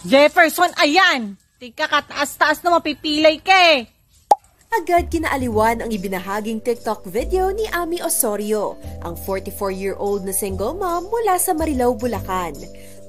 Jefferson, ayan! Tika kataas-taas na mapipilay ka eh. Agad kinaaliwan ang ibinahaging TikTok video ni Ami Osorio, ang 44-year-old na single mom mula sa Marilao, Bulacan.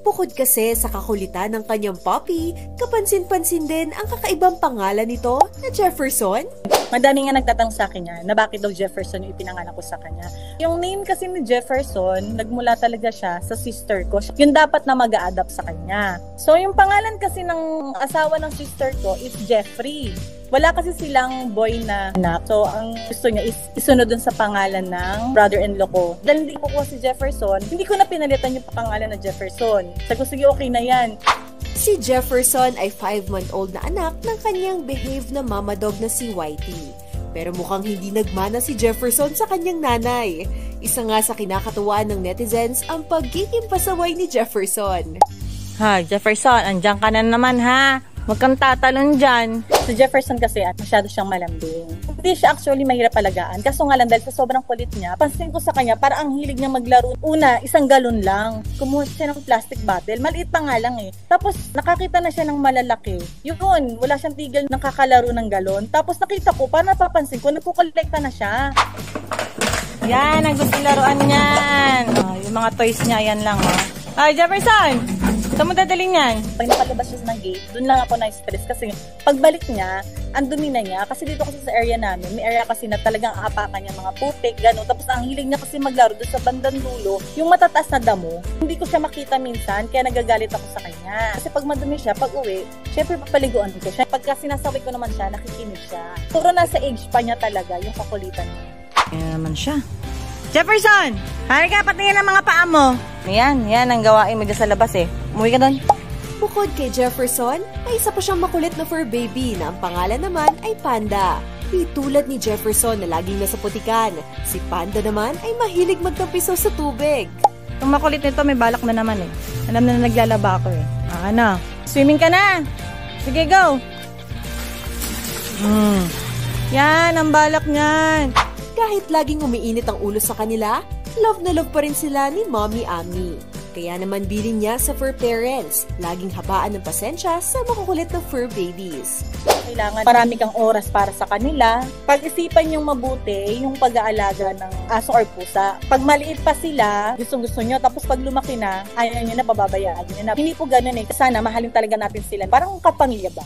Bukod kasi sa kakulitan ng kanyang puppy, kapansin-pansin din ang kakaibang pangalan nito na Jefferson. Madami nga nagtatanong sa akin niya na bakit daw Jefferson yung ipinangalan ko sa kanya. Yung name kasi ni Jefferson, nagmula talaga siya sa sister ko. Yung dapat na mag-a-adapt sa kanya. So yung pangalan kasi ng asawa ng sister ko is Jeffrey. Wala kasi silang boy na anak. So, ang gusto niya is isunod dun sa pangalan ng brother-in-law ko. Dahil hindi ko si Jefferson, hindi ko na pinalitan yung pangalan na Jefferson. Sabi ko, sige, okay na yan. Si Jefferson ay 5-month-old na anak ng kanyang behave na mama dog na si Whitey. Pero mukhang hindi nagmana si Jefferson sa kanyang nanay. Isa nga sa kinakatuwaan ng netizens ang pagiging pasaway ni Jefferson. Ha, Jefferson, andyan ka na naman ha. Huwag kang tatalon dyan. Si Jefferson kasi at masyado siyang malambing. Hindi siya actually mahirap alagaan. Kaso nga lang dahil sa sobrang kulit niya, pansin ko sa kanya para ang hilig niya maglaro. Una, 1 galon lang. Kumuha siya ng plastic bottle. Maliit pa nga lang eh. Tapos nakakita na siya ng malalaki. Yun, wala siyang tigil ng kakalaro ng galon. Tapos nakita ko, para napapansin ko, nagkukolekta na siya. Yan, ang gusto laruan niyan. Oh, yung mga toys niya, yan lang. Oh. Ay, Jefferson! Saan mo dadalhin yan? Pag nakalabas siya ng gate, dun lang ako na-stress kasi pagbalik niya, ang dumi na niya. Kasi dito kasi sa area namin, may area kasi na talagang aapakan niya mga putik, gano'n. Tapos ang hilig niya kasi maglaro doon sa bandang dulo, yung matataas na damo. Hindi ko siya makita minsan, kaya nagagalit ako sa kanya. Kasi pag madumi siya, pag uwi, syempre papaliguan ko siya. Pagka sinasaway ko naman siya, nakikinig siya. Puro nasa age pa niya talaga, yung kakulitan niya. Ayan naman siya. Jefferson! Hari ka, patingin ang mga paa mo. Yan ang gawain mo dyan sa labas eh. Umuwi ka doon. Bukod kay Jefferson, may isa pa siyang makulit na fur baby na ang pangalan naman ay Panda. Di tulad ni Jefferson na laging nasa putikan, si Panda naman ay mahilig magtampisaw sa tubig. Yung makulit nito may balak na naman eh. Alam na naglalaba ako eh. Ano? Swimming ka na! Sige, go! Yan, ang balak niyan. Kahit laging umiinit ang ulo sa kanila, love na love pa rin sila ni Mommy Ami. Kaya naman bilin niya sa fur parents, laging habaan ng pasensya sa makukulit na fur babies. Kailangan marami kang oras para sa kanila. Pag-isipan yung mabuti, yung pag-aalaga ng aso or pusa. Pag maliit pa sila, gustong-gusto nyo. Tapos pag lumaki na, ayaw nyo na, pababayaan nyo na. Hindi po ganun eh. Sana mahalin talaga natin sila. Parang kapamilya ba?